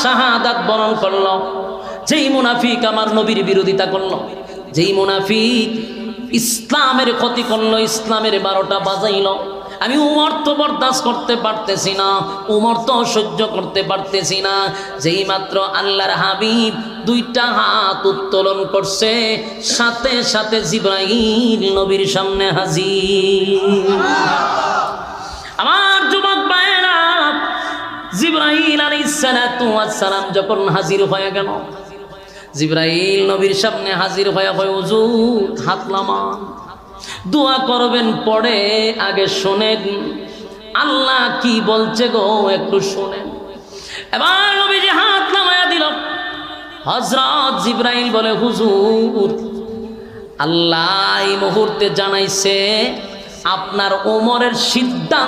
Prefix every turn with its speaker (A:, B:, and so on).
A: শাহাদাত বরণ করলো, যেই মুনাফিক আমার নবীর বিরোধিতা করলো, যেই মুনাফিক ইসলামের ক্ষতি করলো, ইসলামের 12টা বাজাইল, আমি উমর তো বরদাস্ত করতে পারতেছি না, উমর তো সহ্য করতে পারতেছি না। যেই মাত্র আল্লাহর হাবিব 2টা হাত উত্তোলন করছে, সাথে সাথে জিবরাইল নবীর সামনে হাজির। আমার যুবক ভাইয়েরা, জিবরাইল আলাইহিস সালাতু ওয়াস সালাম যখন হাজির হয়ে গেল, জিবরাইল নবীর সামনে হাজির হয়ে কয়, হুজুর হাত নামান, দোয়া করবেন, পড়ে আগে শোনেন আল্লাহ কি বলছে গো, একটু শোনেন। এবার নবীজি হাত নামায়া দিল। হযরত জিবরাইল বলে, হুজুর আল্লাহ এই মুহূর্তে জানাইছে আপনার ওমরের সিদ্ধান্ত